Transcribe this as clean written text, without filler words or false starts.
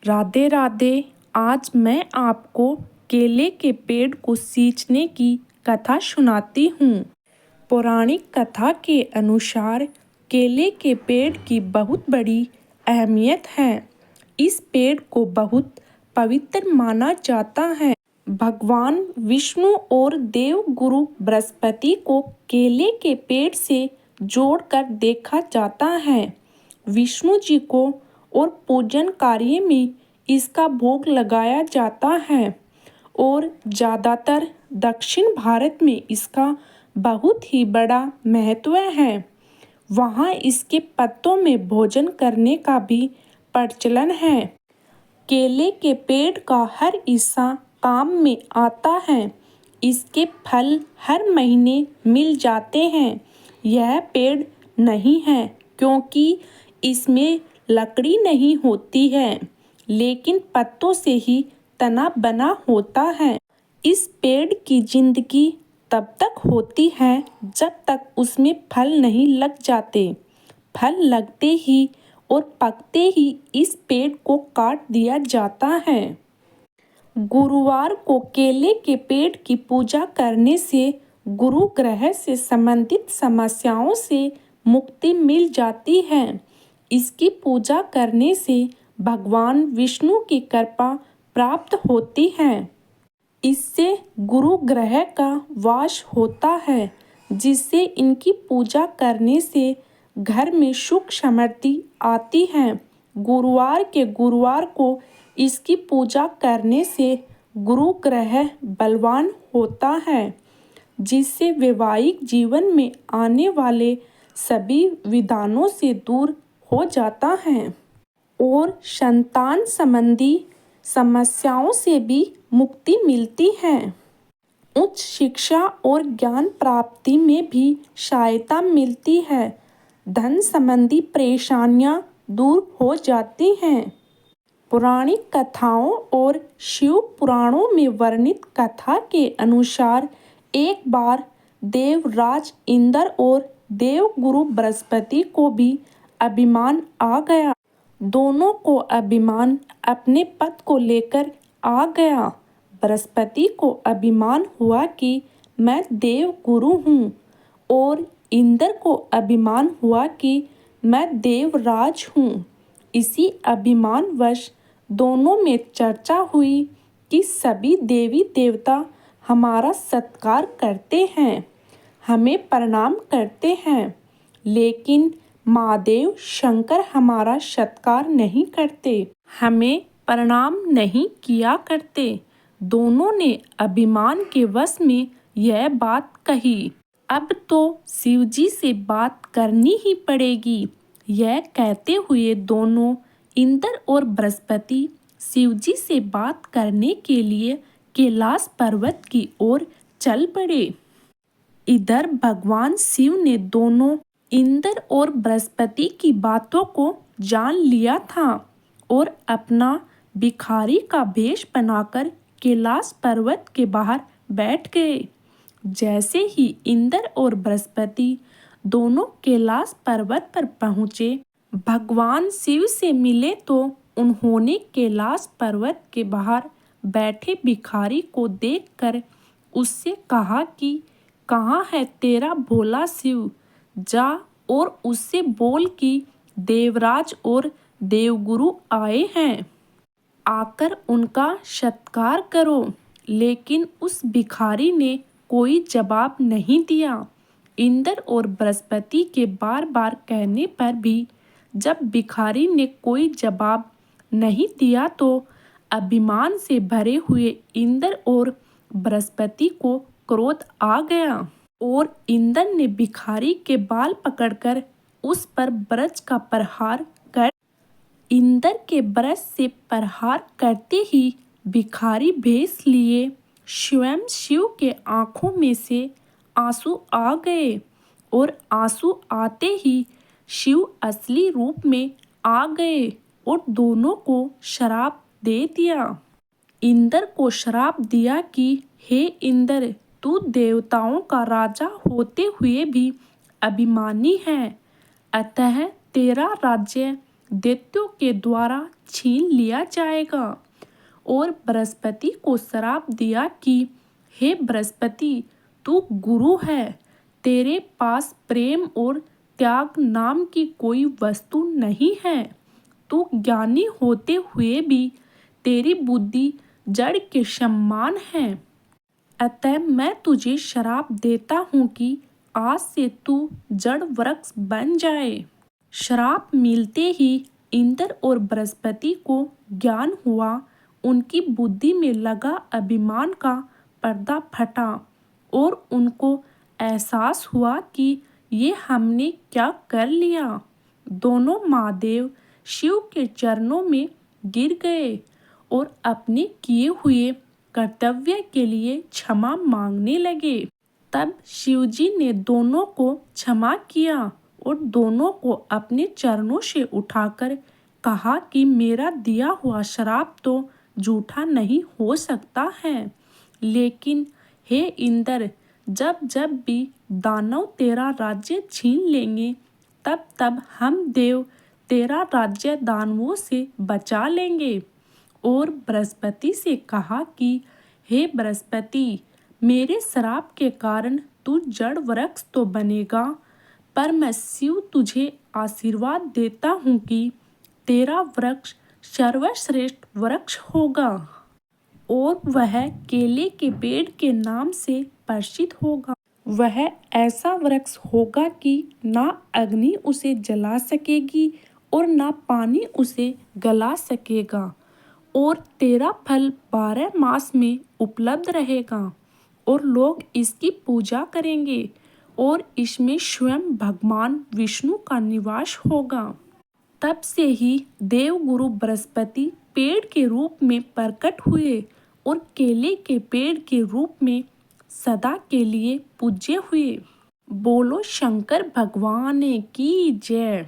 राधे राधे। आज मैं आपको केले के पेड़ को सींचने की कथा सुनाती हूँ। पौराणिक कथा के अनुसार केले के पेड़ की बहुत बड़ी अहमियत है। इस पेड़ को बहुत पवित्र माना जाता है। भगवान विष्णु और देव गुरु बृहस्पति को केले के पेड़ से जोड़कर देखा जाता है। विष्णु जी को और पूजन कार्य में इसका भोग लगाया जाता है और ज़्यादातर दक्षिण भारत में इसका बहुत ही बड़ा महत्व है। वहाँ इसके पत्तों में भोजन करने का भी प्रचलन है। केले के पेड़ का हर हिस्सा काम में आता है। इसके फल हर महीने मिल जाते हैं। यह पेड़ नहीं है क्योंकि इसमें लकड़ी नहीं होती है, लेकिन पत्तों से ही तना बना होता है। इस पेड़ की जिंदगी तब तक होती है जब तक उसमें फल नहीं लग जाते। फल लगते ही और पकते ही इस पेड़ को काट दिया जाता है। गुरुवार को केले के पेड़ की पूजा करने से गुरु ग्रह से संबंधित समस्याओं से मुक्ति मिल जाती है। इसकी पूजा करने से भगवान विष्णु की कृपा प्राप्त होती है। इससे गुरु ग्रह का वास होता है, जिससे इनकी पूजा करने से घर में सुख समृद्धि आती है। गुरुवार को इसकी पूजा करने से गुरु ग्रह बलवान होता है, जिससे वैवाहिक जीवन में आने वाले सभी विधानों से दूर हो जाता है और संतान संबंधी समस्याओं से भी मुक्ति मिलती है। उच्च शिक्षा और ज्ञान प्राप्ति में भी सहायता मिलती है। धन संबंधी परेशानियां दूर हो जाती हैं। पौराणिक कथाओं और शिव पुराणों में वर्णित कथा के अनुसार एक बार देवराज इंद्र और देवगुरु बृहस्पति को भी अभिमान आ गया। दोनों को अभिमान अपने पद को लेकर आ गया। बृहस्पति को अभिमान हुआ कि मैं देव गुरु हूँ और इंद्र को अभिमान हुआ कि मैं देवराज हूँ। इसी अभिमानवश दोनों में चर्चा हुई कि सभी देवी देवता हमारा सत्कार करते हैं, हमें प्रणाम करते हैं, लेकिन महादेव शंकर हमारा सत्कार नहीं करते, हमें प्रणाम नहीं किया करते। दोनों ने अभिमान के वश में यह बात कही। अब तो शिवजी से बात करनी ही पड़ेगी। यह कहते हुए दोनों इंद्र और बृहस्पति शिवजी से बात करने के लिए कैलाश पर्वत की ओर चल पड़े। इधर भगवान शिव ने दोनों इंद्र और बृहस्पति की बातों को जान लिया था और अपना भिखारी का भेष बनाकर कैलाश पर्वत के बाहर बैठ गए। जैसे ही इंद्र और बृहस्पति दोनों कैलाश पर्वत पर पहुँचे, भगवान शिव से मिले तो उन्होंने कैलाश पर्वत के बाहर बैठे भिखारी को देखकर उससे कहा कि कहाँ है तेरा भोला शिव? जा और उससे बोल कि देवराज और देवगुरु आए हैं, आकर उनका सत्कार करो। लेकिन उस भिखारी ने कोई जवाब नहीं दिया। इंद्र और बृहस्पति के बार बार कहने पर भी जब भिखारी ने कोई जवाब नहीं दिया तो अभिमान से भरे हुए इंद्र और बृहस्पति को क्रोध आ गया और इंद्र ने भिखारी के बाल पकड़कर उस पर ब्रज का प्रहार कर इंद्र के ब्रज से प्रहार करते ही भिखारी भेष लिए स्वयं शिव के आंखों में से आंसू आ गए और आंसू आते ही शिव असली रूप में आ गए और दोनों को श्राप दे दिया। इंद्र को श्राप दिया कि हे इंद्र, तू देवताओं का राजा होते हुए भी अभिमानी है, अतः तेरा राज्य दैत्यों के द्वारा छीन लिया जाएगा। और बृहस्पति को श्राप दिया कि हे बृहस्पति, तू गुरु है, तेरे पास प्रेम और त्याग नाम की कोई वस्तु नहीं है। तू ज्ञानी होते हुए भी तेरी बुद्धि जड़ के समान है। अतः मैं तुझे श्राप देता हूँ कि आज से तू जड़ वृक्ष बन जाए। श्राप मिलते ही इंद्र और बृहस्पति को ज्ञान हुआ। उनकी बुद्धि में लगा अभिमान का पर्दा फटा और उनको एहसास हुआ कि ये हमने क्या कर लिया। दोनों महादेव शिव के चरणों में गिर गए और अपने किए हुए कर्तव्य के लिए क्षमा मांगने लगे। तब शिवजी ने दोनों को क्षमा किया और दोनों को अपने चरणों से उठाकर कहा कि मेरा दिया हुआ श्राप तो झूठा नहीं हो सकता है, लेकिन हे इंद्र, जब जब भी दानव तेरा राज्य छीन लेंगे, तब तब हम देव तेरा राज्य दानवों से बचा लेंगे। और बृहस्पति से कहा कि हे बृहस्पति, मेरे श्राप के कारण तू जड़ वृक्ष तो बनेगा, पर मैं शिव तुझे आशीर्वाद देता हूँ कि तेरा वृक्ष सर्वश्रेष्ठ वृक्ष होगा और वह केले के पेड़ के नाम से प्रसिद्ध होगा। वह ऐसा वृक्ष होगा कि ना अग्नि उसे जला सकेगी और ना पानी उसे गला सकेगा, और तेरा फल 12 मास में उपलब्ध रहेगा और लोग इसकी पूजा करेंगे और इसमें स्वयं भगवान विष्णु का निवास होगा। तब से ही देवगुरु बृहस्पति पेड़ के रूप में प्रकट हुए और केले के पेड़ के रूप में सदा के लिए पूज्य हुए। बोलो शंकर भगवान की जय।